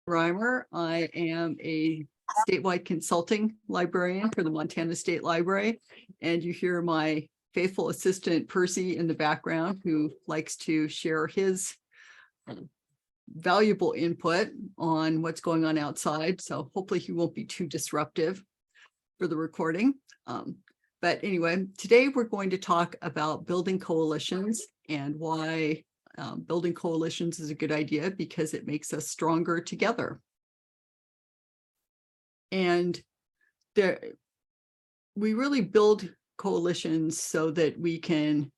Reymer. I am a statewide consulting librarian for the Montana State Library. And you hear my faithful assistant Percy in the background, who likes to share his valuable input on what's going on outside. So hopefully he won't be too disruptive for the recording. But anyway, today we're going to talk about building coalitions and why building coalitions is a good idea, because it makes us stronger together. And we really build coalitions so that we can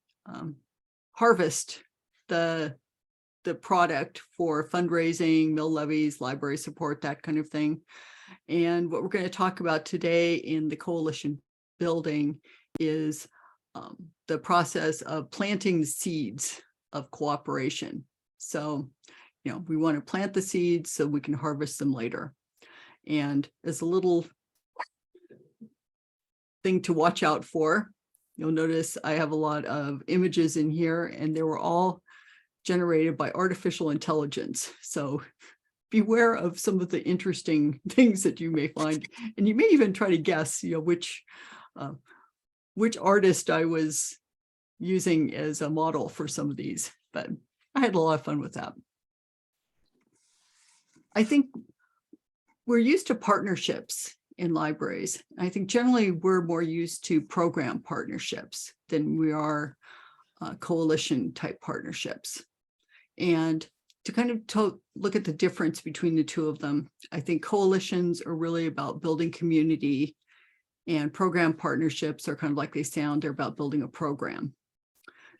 harvest the product for fundraising, mill levies, library support, that kind of thing. And what we're going to talk about today in the coalition building is the process of planting the seeds of cooperation. So, we want to plant the seeds so we can harvest them later. And as a little thing to watch out for, you'll notice I have a lot of images in here, and they were all generated by artificial intelligence. So beware of some of the interesting things that you may find, and you may even try to guess, which artist I was using as a model for some of these, but I had a lot of fun with that. I think we're used to partnerships in libraries. I think generally we're more used to program partnerships than we are coalition type partnerships. And to kind of look at the difference between the two of them, I think coalitions are really about building community, and program partnerships are kind of like they sound, they're about building a program.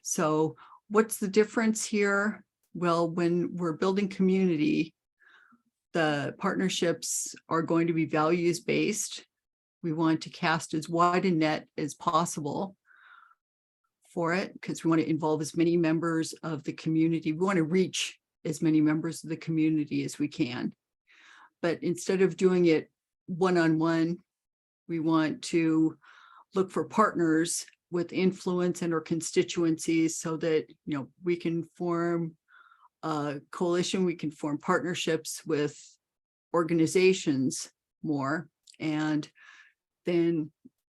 So what's the difference here? Well, when we're building community, the partnerships are going to be values-based. We want to cast as wide a net as possible for it, because we want to involve as many members of the community. We want to reach as many members of the community as we can. But instead of doing it one-on-one, we want to look for partners with influence in our constituencies so that, we can form a coalition, we can form partnerships with organizations more, and then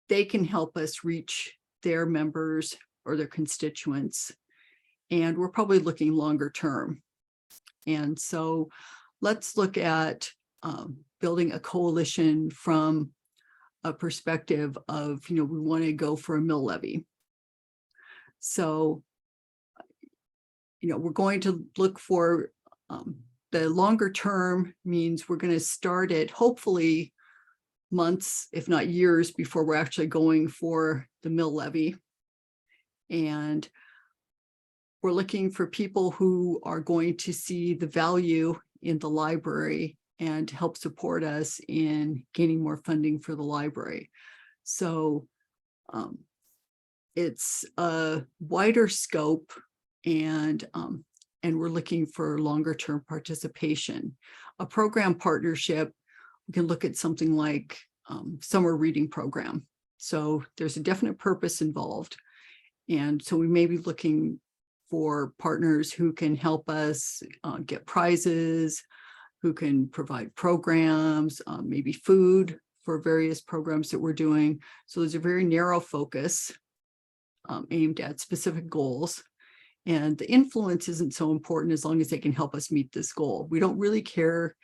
they can help us reach their members or their constituents. And we're probably looking longer term. And so let's look at building a coalition from a perspective of, we want to go for a mill levy. So, we're going to look for the longer term means we're going to start it hopefully months, if not years, before we're actually going for the mill levy. And we're looking for people who are going to see the value in the library and help support us in gaining more funding for the library. So it's a wider scope, and we're looking for longer term participation. A program partnership, we can look at something like summer reading program. So there's a definite purpose involved. And so we may be looking for partners who can help us get prizes, who can provide programs, maybe food for various programs that we're doing. So there's a very narrow focus aimed at specific goals. And the influence isn't so important as long as they can help us meet this goal. We don't really care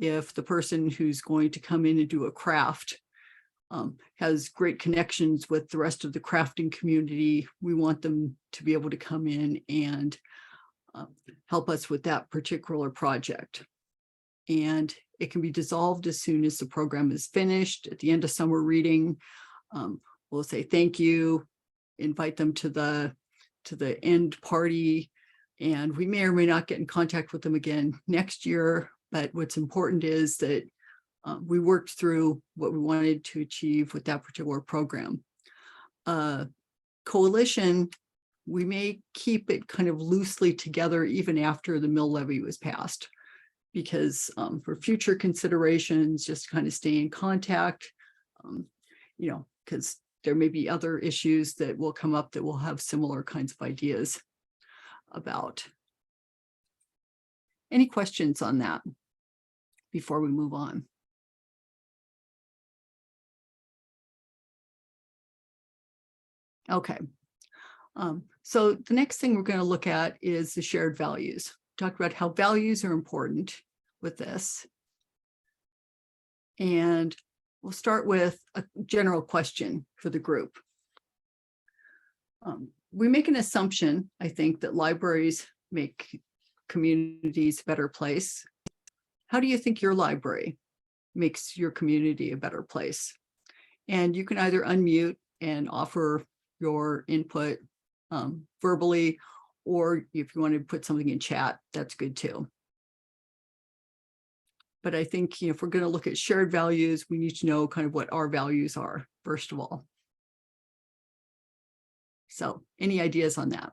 if the person who's going to come in and do a craft has great connections with the rest of the crafting community. We want them to be able to come in and help us with that particular project. And it can be dissolved as soon as the program is finished. At the end of summer reading, we'll say thank you, invite them to the end party, and we may or may not get in contact with them again next year. But what's important is that we worked through what we wanted to achieve with that particular program. Coalition, we may keep it kind of loosely together even after the mill levy was passed, because for future considerations, just kind of stay in contact, because there may be other issues that will come up that we'll have similar kinds of ideas about. Any questions on that? before we move on. Okay. So the next thing we're going to look at is the shared values. Talk about how values are important with this. And we'll start with a general question for the group. We make an assumption, I think, that libraries make communities a better place. How do you think your library makes your community a better place? And you can either unmute and offer your input verbally, or if you want to put something in chat, that's good too. But I think, if we're going to look at shared values, we need to know kind of what our values are, first of all. So any ideas on that?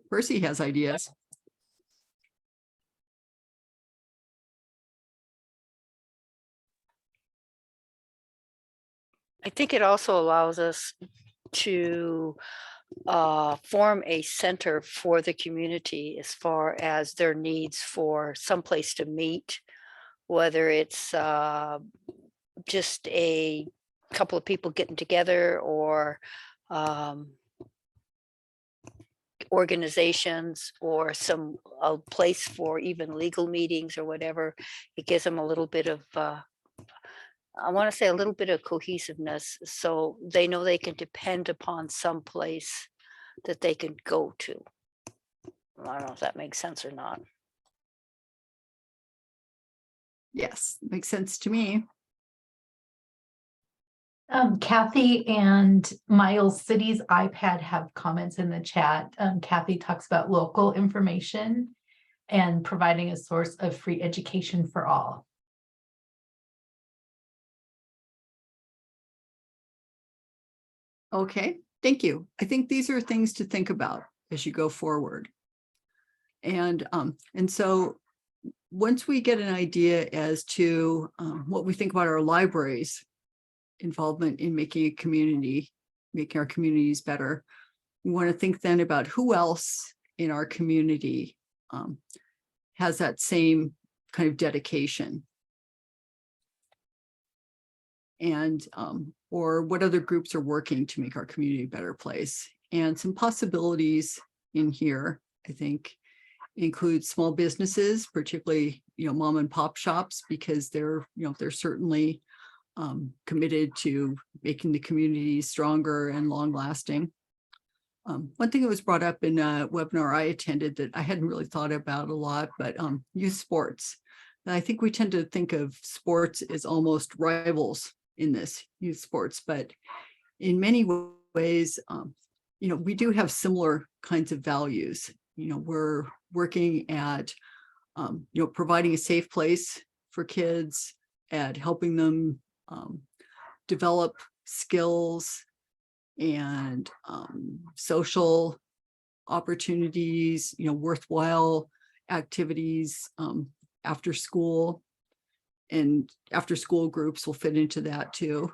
Percy has ideas. I think it also allows us to form a center for the community as far as their needs for some place to meet, whether it's just a couple of people getting together or organizations or a place for even legal meetings or whatever. It gives them a little bit of I want to say a little bit of cohesiveness, so they know they can depend upon some place that they can go to. I don't know if that makes sense or not. Yes, makes sense to me. Kathy and Miles City's iPad have comments in the chat. Kathy talks about local information and providing a source of free education for all. Okay, thank you. I think these are things to think about as you go forward. And so once we get an idea as to what we think about our libraries' involvement in making our communities better, we want to think then about who else in our community has that same kind of dedication. And or what other groups are working to make our community a better place. And some possibilities in here, I think, include small businesses, particularly mom and pop shops, because they're certainly committed to making the community stronger and long lasting. One thing that was brought up in a webinar I attended that I hadn't really thought about a lot, but youth sports. And I think we tend to think of sports as almost rivals in this youth sports, but in many ways, we do have similar kinds of values. We're working at, providing a safe place for kids, at helping them develop skills and social opportunities, worthwhile activities after school. And after school groups will fit into that too.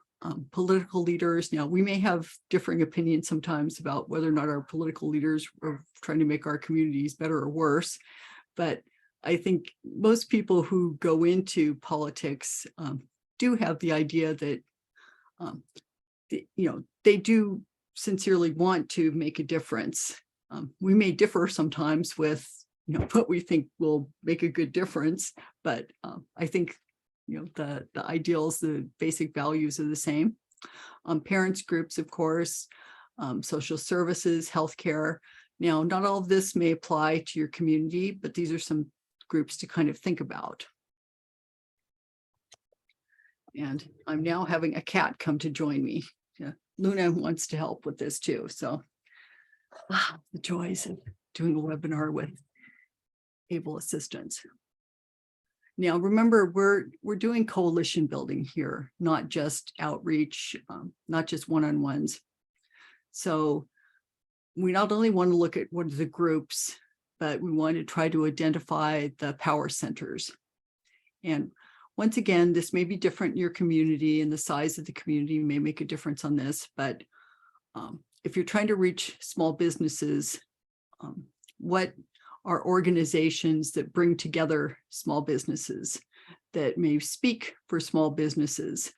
Political leaders. Now, we may have differing opinions sometimes about whether or not our political leaders are trying to make our communities better or worse. But I think most people who go into politics do have the idea that, they do sincerely want to make a difference. We may differ sometimes with, what we think will make a good difference, but I think the ideals, the basic values are the same. Parents groups, of course, social services, healthcare. Now, not all of this may apply to your community, but these are some groups to kind of think about. And I'm now having a cat come to join me. Luna wants to help with this too. So the joys of doing a webinar with able assistants. Now, remember, we're doing coalition building here, not just outreach, not just one-on-ones. So we not only want to look at what are the groups, but we want to try to identify the power centers. And once again, this may be different in your community, and the size of the community may make a difference on this, but if you're trying to reach small businesses, what are organizations that bring together small businesses, that may speak for small businesses?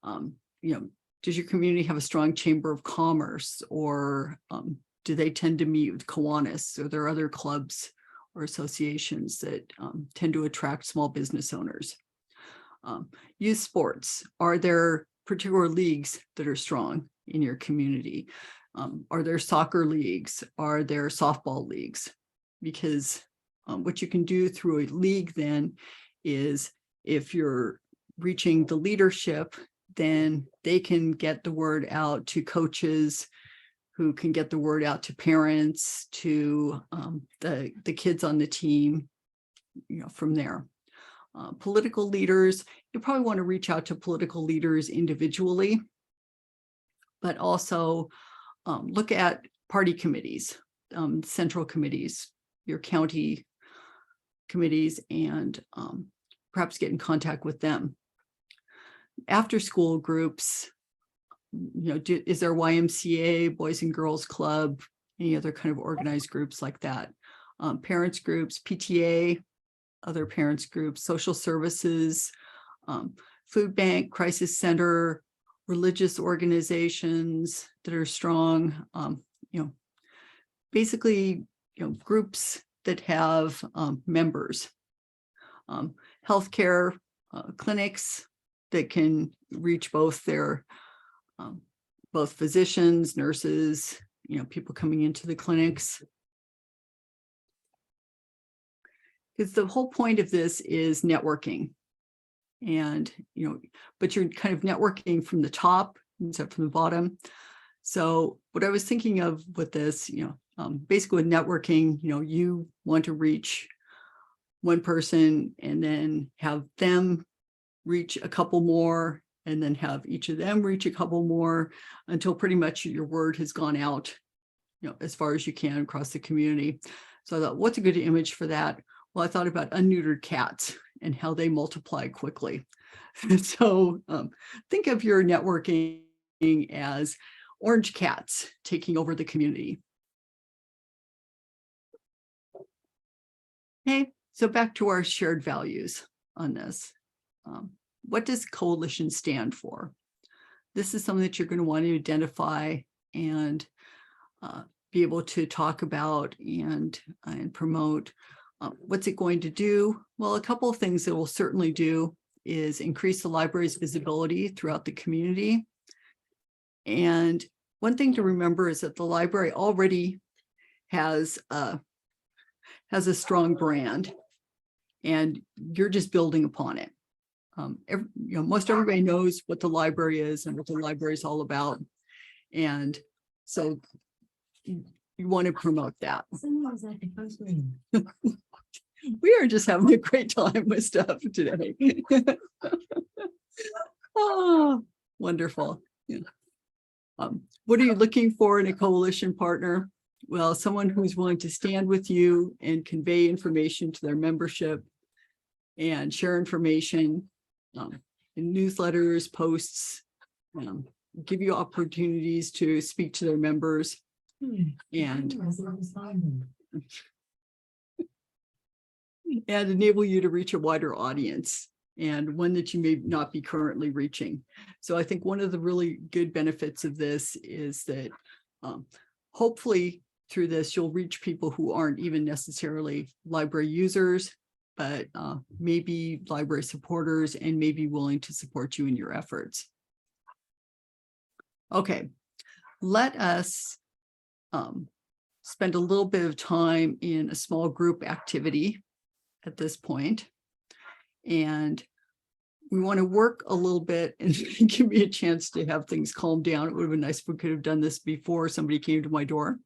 Does your community have a strong chamber of commerce, or do they tend to meet with Kiwanis, or there are other clubs or associations that tend to attract small business owners? Youth sports, are there particular leagues that are strong in your community? Are there soccer leagues? Are there softball leagues? Because what you can do through a league then is, if you're reaching the leadership, then they can get the word out to coaches, who can get the word out to parents, to the kids on the team, from there. Political leaders, you probably want to reach out to political leaders individually, but also look at party committees, central committees, your county committees, and perhaps get in contact with them. After school groups, is there YMCA, Boys and Girls Club, any other kind of organized groups like that? Parents groups, PTA, other parents groups, social services, food bank, crisis center, religious organizations that are strong, basically, groups that have members, healthcare clinics that can reach both their both physicians, nurses, people coming into the clinics. Because the whole point of this is networking. And, but you're kind of networking from the top instead of from the bottom. So what I was thinking of with this, basically with networking, you want to reach one person and then have them reach a couple more, and then have each of them reach a couple more, until pretty much your word has gone out, as far as you can across the community. So I thought, what's a good image for that? Well, I thought about unneutered cats and how they multiply quickly. So think of your networking as orange cats taking over the community. Okay, so back to our shared values on this. What does coalition stand for? This is something that you're going to want to identify and be able to talk about and promote. What's it going to do? Well, a couple of things it will certainly do is increase the library's visibility throughout the community. And one thing to remember is that the library already has a strong brand, and you're just building upon it. Most everybody knows what the library is and what the library is all about. And so you want to promote that. We are just having a great time with stuff today. Oh, wonderful. Yeah. What are you looking for in a coalition partner? Well, someone who's willing to stand with you and convey information to their membership and share information in newsletters, posts, give you opportunities to speak to their members, and enable you to reach a wider audience, and one that you may not be currently reaching. So I think one of the really good benefits of this is that hopefully through this, you'll reach people who aren't even necessarily library users, but maybe library supporters, and may be willing to support you in your efforts. Okay, let us spend a little bit of time in a small group activity at this point. And we want to work a little bit and give me a chance to have things calm down. It would have been nice if we could have done this before somebody came to my door.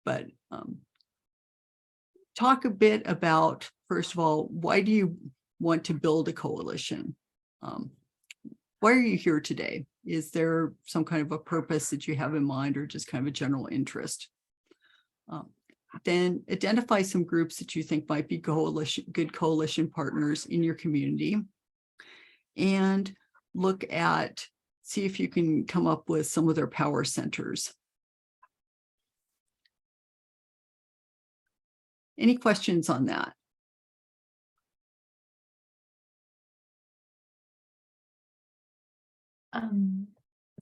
But talk a bit about, first of all, why do you want to build a coalition? Why are you here today? Is there some kind of a purpose that you have in mind, or just kind of a general interest? Then identify some groups that you think might be good coalition partners in your community, and see if you can come up with some of their power centers. Any questions on that?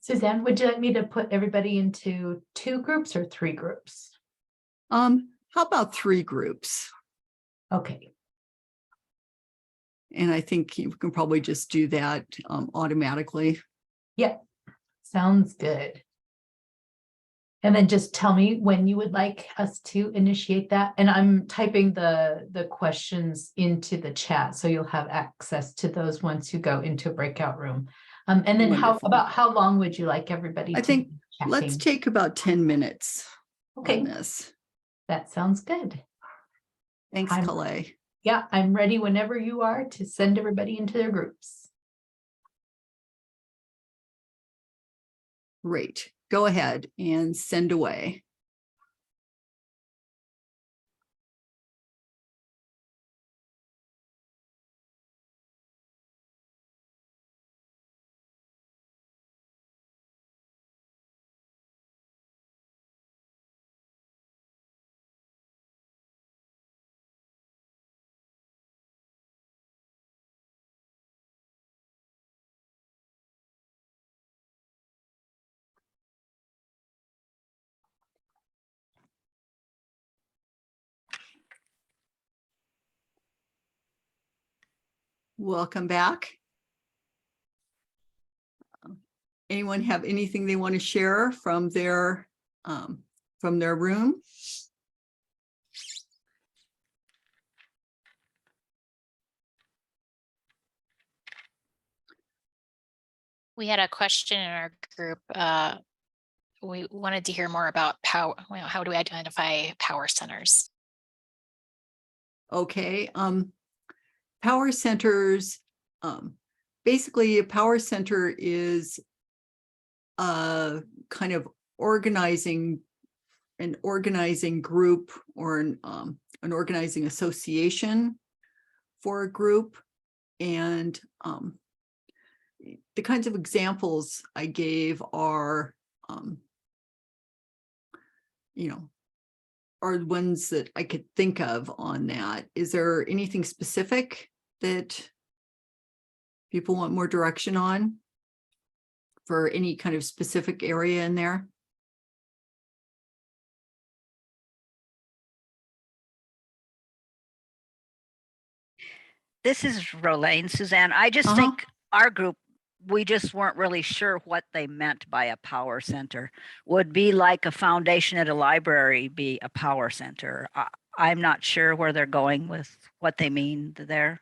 Suzanne, would you like me to put everybody into 2 groups or 3 groups? How about 3 groups? Okay. And I think you can probably just do that automatically. Yeah, sounds good. And then just tell me when you would like us to initiate that. And I'm typing the questions into the chat, so you'll have access to those once you go into a breakout room. And then Wonderful. how long would you like everybody I to think be let's chatting? take about 10 minutes Okay, on this. that sounds good. Thanks, Calais. Yeah, I'm ready whenever you are to send everybody into their groups. Great. Go ahead and send away. Welcome back. Anyone have anything they want to share from their room? We had a question in our group. We wanted to hear more about how do we identify power centers? Okay. Power centers, basically a power center is a kind of organizing group, or an organizing association for a group. And the kinds of examples I gave are, are ones that I could think of on that. Is there anything specific that people want more direction on for any kind of specific area in there? This is Rolane, Suzanne. I just think our group, we just weren't really sure what they meant by a power center. Would be like a foundation at a library be a power center? I'm not sure where they're going with what they mean there.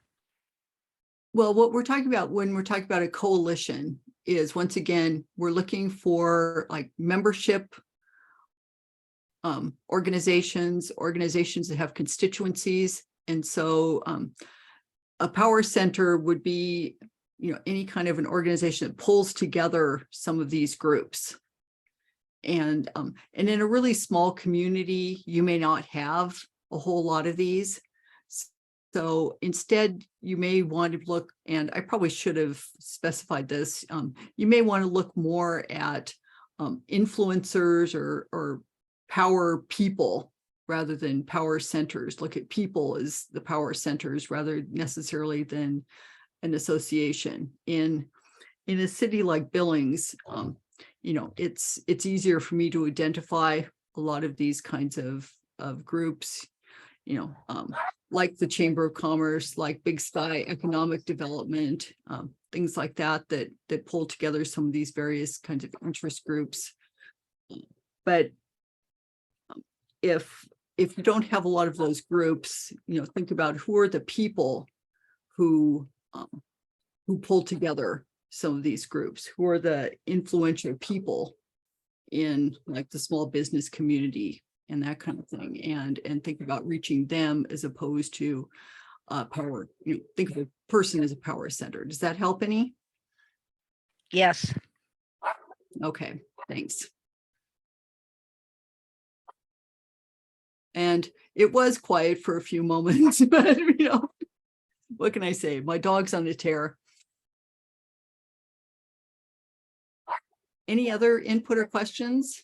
Well, what we're talking about when we're talking about a coalition is, once again, we're looking for like membership organizations that have constituencies. And so a power center would be, any kind of an organization that pulls together some of these groups. And in a really small community, you may not have a whole lot of these. So instead, you may want to look, and I probably should have specified this, you may want to look more at influencers or power people rather than power centers. Look at people as the power centers rather necessarily than an association. In a city like Billings, it's easier for me to identify a lot of these kinds of groups, like the Chamber of Commerce, like Big Sky Economic Development, things like that pull together some of these various kinds of interest groups. But if you don't have a lot of those groups, think about who are the people who pull together some of these groups, who are the influential people in like the small business community and that kind of thing, and think about reaching them as opposed to power. Think of a person as a power center. Does that help any? Yes. Okay, thanks. And it was quiet for a few moments, but what can I say? My dog's on a tear. Any other input or questions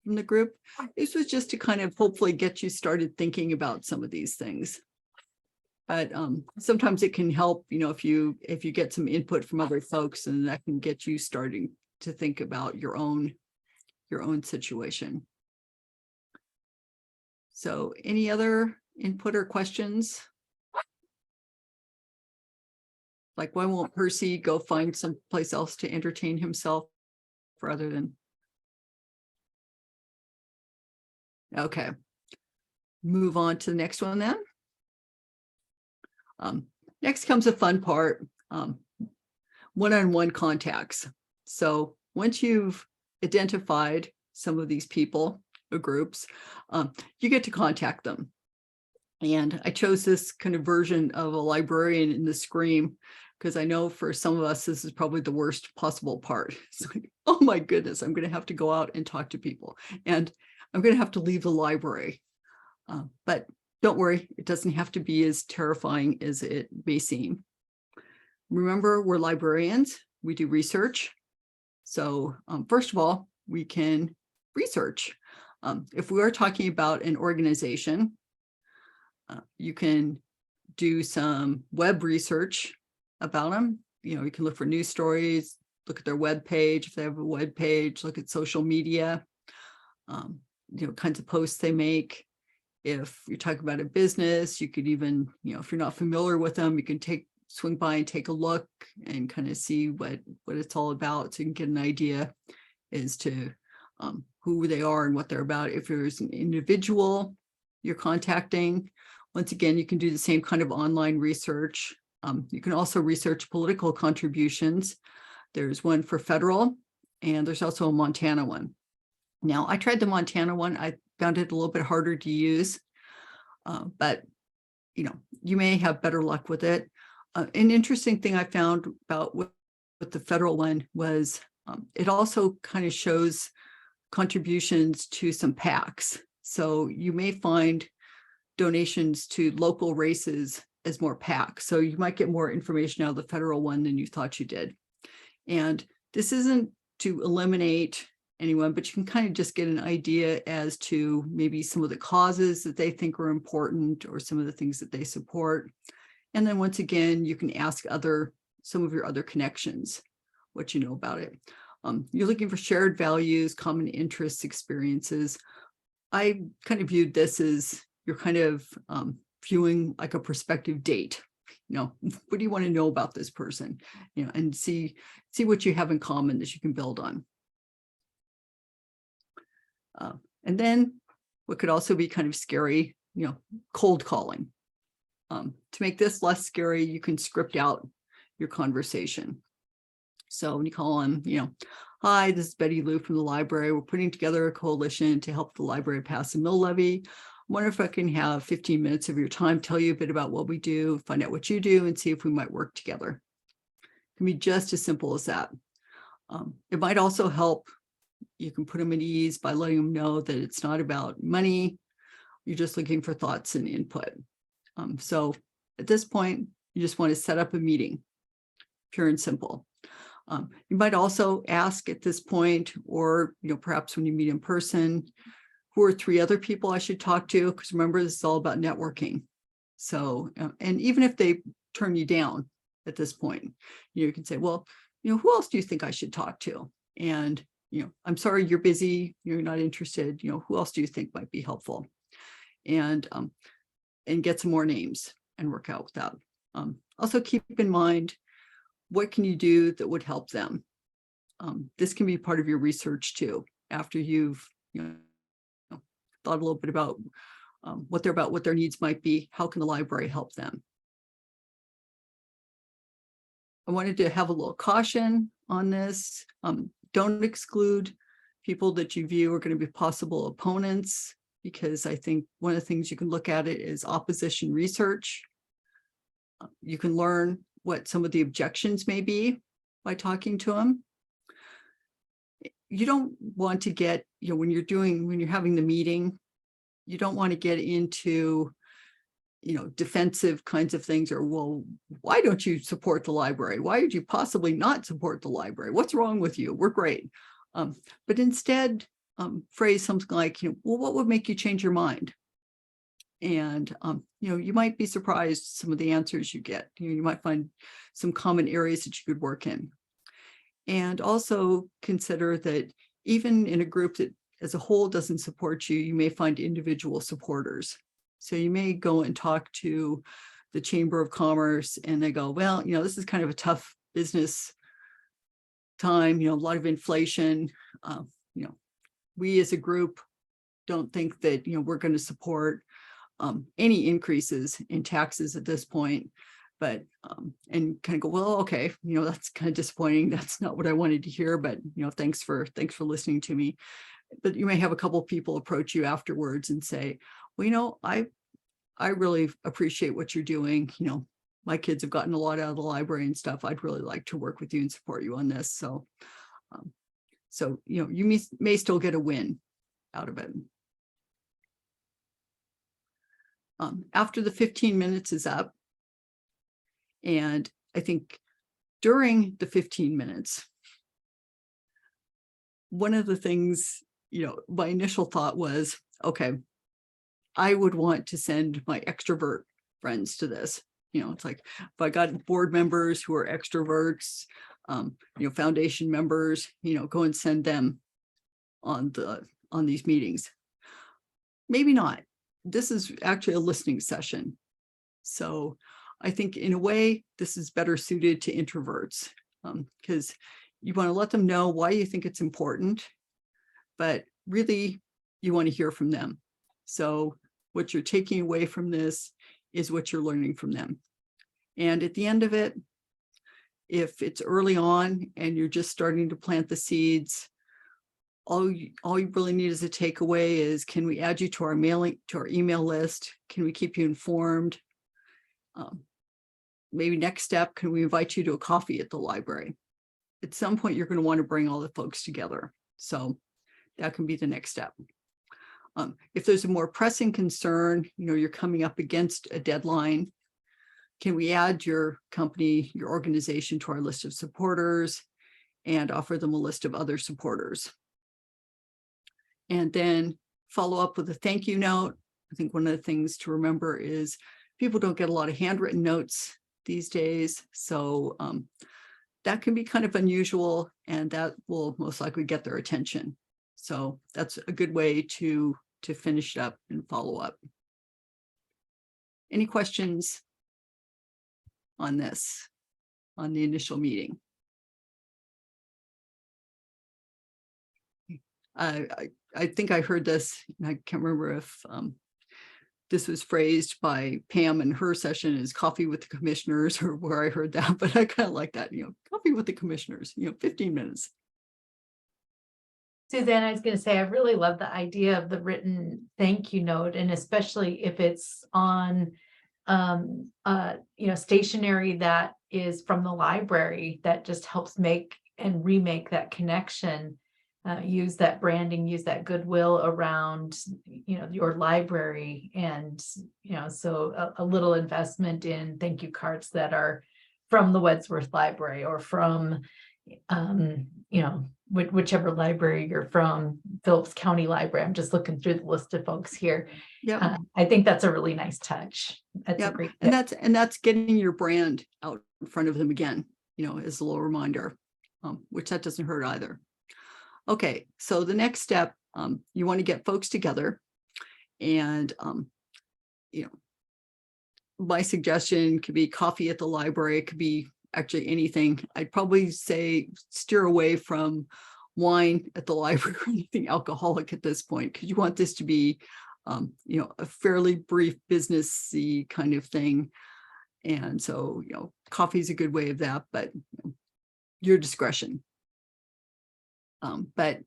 from the group? This was just to kind of hopefully get you started thinking about some of these things. But sometimes it can help, if you get some input from other folks, and that can get you starting to think about your own situation. So any other input or questions? Like, why won't Percy go find someplace else to entertain himself rather than? Okay. Move on to the next one then. Next comes a fun part, one-on-one contacts. So once you've identified some of these people or groups, you get to contact them. And I chose this kind of version of a librarian in the scream, because I know for some of us, this is probably the worst possible part. It's like, oh my goodness, I'm going to have to go out and talk to people, and I'm going to have to leave the library. But don't worry, it doesn't have to be as terrifying as it may seem. Remember, we're librarians, we do research. So first of all, we can research. If we are talking about an organization, you can do some web research about them. You can look for news stories, look at their web page. If they have a web page, look at social media, kinds of posts they make. If you're talking about a business, you could even, if you're not familiar with them, you can swing by and take a look and kind of see what it's all about, so you can get an idea as to who they are and what they're about. If there's an individual you're contacting, once again, you can do the same kind of online research. You can also research political contributions. There's one for federal, and there's also a Montana one. Now, I tried the Montana one. I found it a little bit harder to use, but you may have better luck with it. An interesting thing I found about with the federal one was it also kind of shows contributions to some PACs. So you may find donations to local races as more PACs. So you might get more information out of the federal one than you thought you did. And this isn't to eliminate anyone, but you can kind of just get an idea as to maybe some of the causes that they think are important, or some of the things that they support. And then once again, you can ask some of your other connections what you know about it. You're looking for shared values, common interests, experiences. I kind of viewed this as you're kind of viewing like a prospective date. What do you want to know about this person? And see what you have in common that you can build on. And then what could also be kind of scary, cold calling. To make this less scary, you can script out your conversation. So when you call them, hi, this is Betty Lou from the library. We're putting together a coalition to help the library pass a mill levy. I wonder if I can have 15 minutes of your time, tell you a bit about what we do, find out what you do, and see if we might work together. It can be just as simple as that. It might also help. You can put them at ease by letting them know that it's not about money. You're just looking for thoughts and input. So at this point, you just want to set up a meeting, pure and simple. You might also ask at this point, or perhaps when you meet in person, who are 3 other people I should talk to? Because remember, this is all about networking. So, and even if they turn you down at this point, you can say, well, who else do you think I should talk to? And I'm sorry, you're busy, you're not interested. Who else do you think might be helpful? And get some more names and work out with that. Also keep in mind, what can you do that would help them? This can be part of your research too. After you've thought a little bit about what their needs might be, how can the library help them? I wanted to have a little caution on this. Don't exclude people that you view are going to be possible opponents, because I think one of the things you can look at it is opposition research. You can learn what some of the objections may be by talking to them. You don't want to get, when you're having the meeting, you don't want to get into, defensive kinds of things, or, well, why don't you support the library? Why would you possibly not support the library? What's wrong with you? We're great. But instead, phrase something like, well, what would make you change your mind? And, you might be surprised some of the answers you get. You might find some common areas that you could work in. And also consider that even in a group that as a whole doesn't support you, you may find individual supporters. So you may go and talk to the Chamber of Commerce and they go, well, this is kind of a tough business time, a lot of inflation. We as a group don't think that, we're going to support any increases in taxes at this point, but, and kind of go, well, okay, that's kind of disappointing. That's not what I wanted to hear, but, thanks for listening to me. But you may have a couple of people approach you afterwards and say, well, I really appreciate what you're doing. My kids have gotten a lot out of the library and stuff. I'd really like to work with you and support you on this. So, you may still get a win out of it. After the 15 minutes is up, and I think during the 15 minutes, one of the things, my initial thought was, okay, I would want to send my extrovert friends to this. It's like, if I got board members who are extroverts, foundation members, go and send them on these meetings. Maybe not. This is actually a listening session. So I think in a way, this is better suited to introverts, because you want to let them know why you think it's important, but really you want to hear from them. So what you're taking away from this is what you're learning from them. And at the end of it, if it's early on and you're just starting to plant the seeds, all you really need as a takeaway is, can we add you to our email list? Can we keep you informed? Maybe next step, can we invite you to a coffee at the library? At some point, you're going to want to bring all the folks together. So that can be the next step. If there's a more pressing concern, you're coming up against a deadline, can we add your company, your organization to our list of supporters and offer them a list of other supporters? And then follow up with a thank you note. I think one of the things to remember is people don't get a lot of handwritten notes these days. So that can be kind of unusual, and that will most likely get their attention. So that's a good way to finish it up and follow up. Any questions on this, on the initial meeting? I think I heard this, and I can't remember if this was phrased by Pam in her session as coffee with the commissioners, or where I heard that, but I kind of like that, coffee with the commissioners, 15 minutes. Suzanne, I was going to say, I really love the idea of the written thank you note, and especially if it's on, stationery that is from the library, that just helps make and remake that connection. Use that branding, use that goodwill around, your library, and so a little investment in thank you cards that are from the Wadsworth Library, or from, whichever library you're from, Phillips County Library. I'm just looking through the list of folks here. Yeah, I think that's a really nice touch. That's a great, and that's getting your brand out in front of them again, as a little reminder, which that doesn't hurt either. Okay, so the next step, you want to get folks together, and my suggestion could be coffee at the library. It could be actually anything. I'd probably say steer away from wine at the library or anything alcoholic at this point, because you want this to be a fairly brief businessy kind of thing. And so coffee is a good way of that, but your discretion. But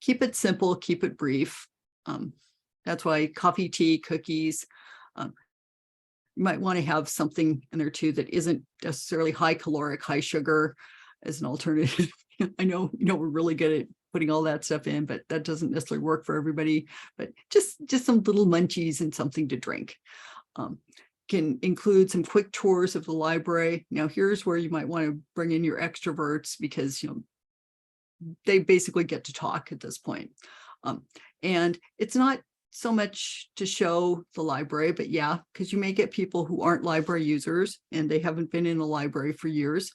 keep it simple, keep it brief. That's why coffee, tea, cookies. You might want to have something in there too that isn't necessarily high caloric, high sugar as an alternative. I know, we're really good at putting all that stuff in, but that doesn't necessarily work for everybody. But just some little munchies and something to drink. Can include some quick tours of the library. Now, here's where you might want to bring in your extroverts, because they basically get to talk at this point. And it's not so much to show the library, but yeah, because you may get people who aren't library users and they haven't been in a library for years.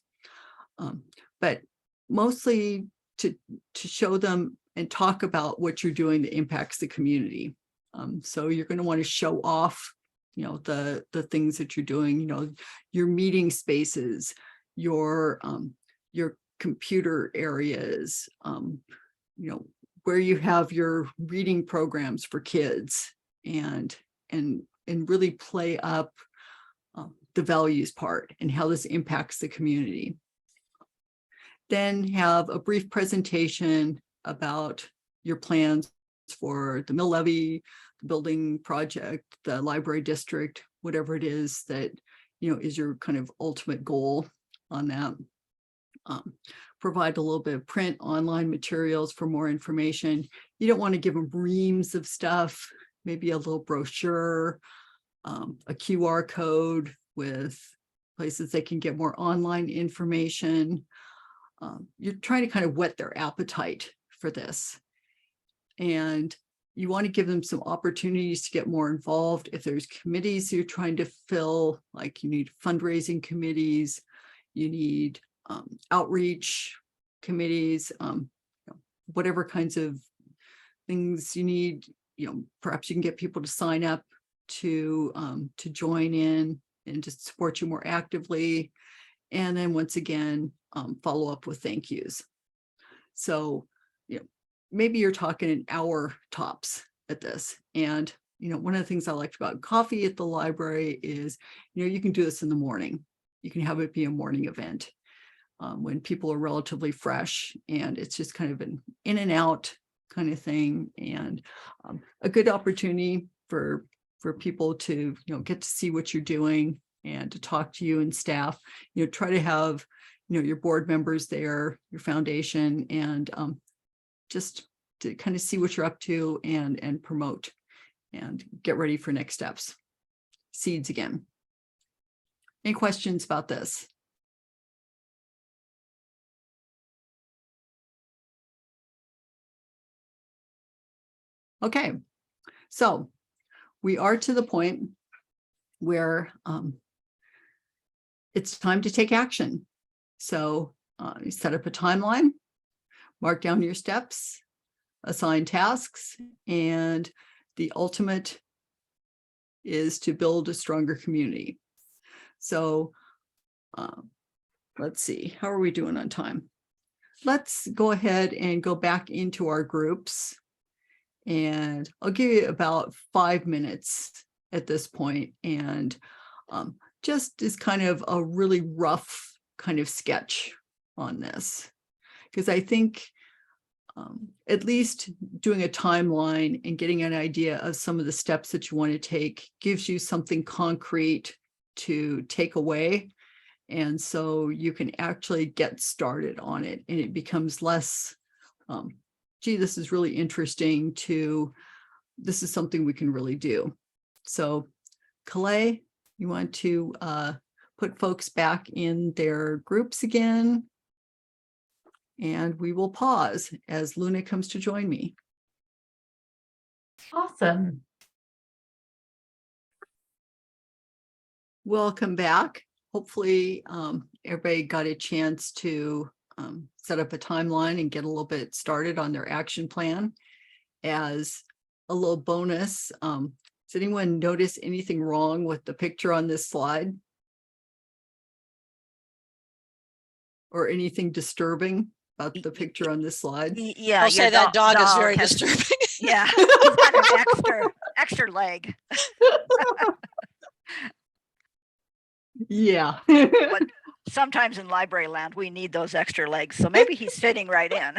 But mostly to show them and talk about what you're doing that impacts the community. So you're going to want to show off, the things that you're doing, your meeting spaces, your computer areas, where you have your reading programs for kids, and really play up the values part and how this impacts the community. Then have a brief presentation about your plans for the mill levy, the building project, the library district, whatever it is that, is your kind of ultimate goal on that. Provide a little bit of print online materials for more information. You don't want to give them reams of stuff, maybe a little brochure, a QR code with places they can get more online information. You're trying to kind of whet their appetite for this. And you want to give them some opportunities to get more involved. If there's committees you're trying to fill, like you need fundraising committees, you need outreach committees, whatever kinds of things you need, perhaps you can get people to sign up to join in and just support you more actively. And then once again, follow up with thank yous. So, maybe you're talking an hour tops at this. And, one of the things I liked about coffee at the library is, you can do this in the morning. You can have it be a morning event when people are relatively fresh, and it's just kind of an in and out kind of thing, and a good opportunity for people to, get to see what you're doing and to talk to you and staff. Try to have, your board members there, your foundation, and just to kind of see what you're up to and promote and get ready for next steps. Seeds again. Any questions about this? Okay, so we are to the point where it's time to take action. So you set up a timeline, mark down your steps, assign tasks, and the ultimate is to build a stronger community. So let's see, how are we doing on time? Let's go ahead and go back into our groups, and I'll give you about 5 minutes at this point, and just as kind of a really rough kind of sketch on this, because I think at least doing a timeline and getting an idea of some of the steps that you want to take gives you something concrete to take away. And so you can actually get started on it, and it becomes less, gee, this is really interesting, to this is something we can really do. So Calais, you want to put folks back in their groups again, and we will pause as Luna comes to join me. Awesome. Welcome back. Hopefully everybody got a chance to set up a timeline and get a little bit started on their action plan. As a little bonus, does anyone notice anything wrong with the picture on this slide? Or anything disturbing about the picture on this slide? Yeah, I'll say that dog is very disturbing. Yeah, he's got an extra leg. Yeah. But sometimes in library land, we need those extra legs. So maybe he's fitting right in.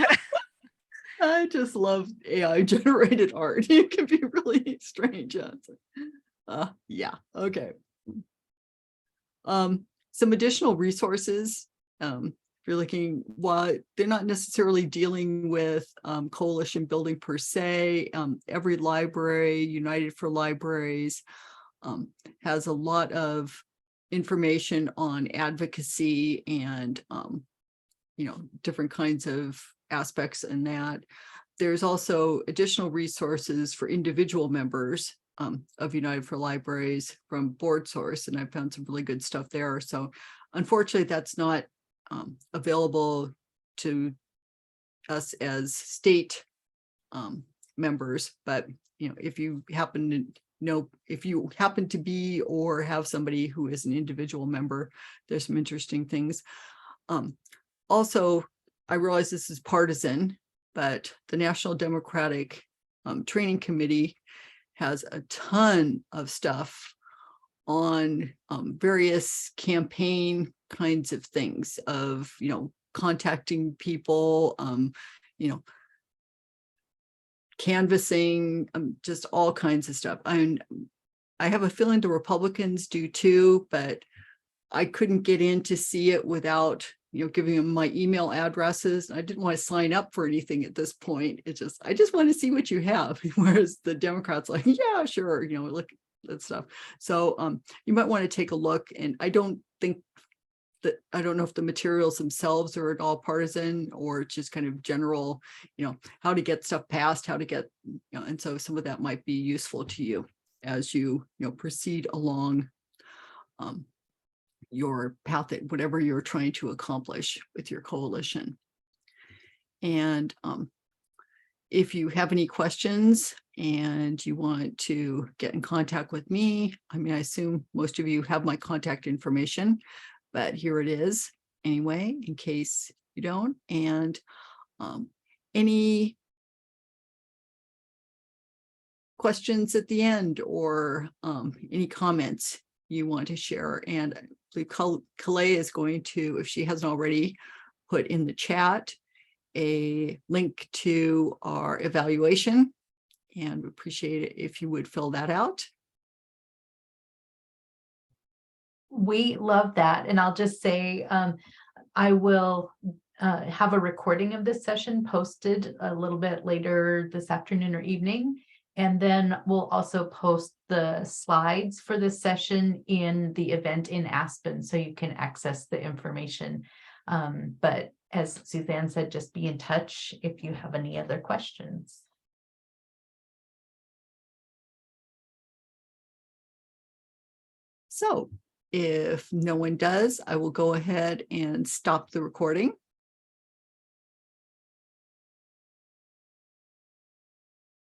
I just love AI generated art. It can be really strange. Yeah. Okay. Some additional resources. If you're looking, while they're not necessarily dealing with coalition building per se, every library, United for Libraries, has a lot of information on advocacy and, different kinds of aspects in that. There's also additional resources for individual members of United for Libraries from Board Source, and I found some really good stuff there. So unfortunately, that's not available to us as state members, but if you happen to know, if you happen to be or have somebody who is an individual member, there's some interesting things. Also, I realize this is partisan, but the National Democratic Training Committee has a ton of stuff on various campaign kinds of things of, contacting people, canvassing, just all kinds of stuff. I have a feeling the Republicans do too, but I couldn't get in to see it without, giving them my email addresses. I didn't want to sign up for anything at this point. I just want to see what you have. Whereas the Democrats like, yeah, sure, look at that stuff. So you might want to take a look. And I don't know if the materials themselves are at all partisan or just kind of general, how to get stuff passed, how to get, and so some of that might be useful to you as you, proceed along your path at whatever you're trying to accomplish with your coalition. And if you have any questions and you want to get in contact with me, I assume most of you have my contact information, but here it is anyway, in case you don't. And any questions at the end or any comments you want to share. And I believe Calais is going to, if she hasn't already, put in the chat a link to our evaluation, and we appreciate it if you would fill that out. We love that. And I'll just say, I will have a recording of this session posted a little bit later this afternoon or evening. And then we'll also post the slides for this session in the event in Aspen, so you can access the information. But as Suzanne said, just be in touch if you have any other questions. So if no one does, I will go ahead and stop the recording.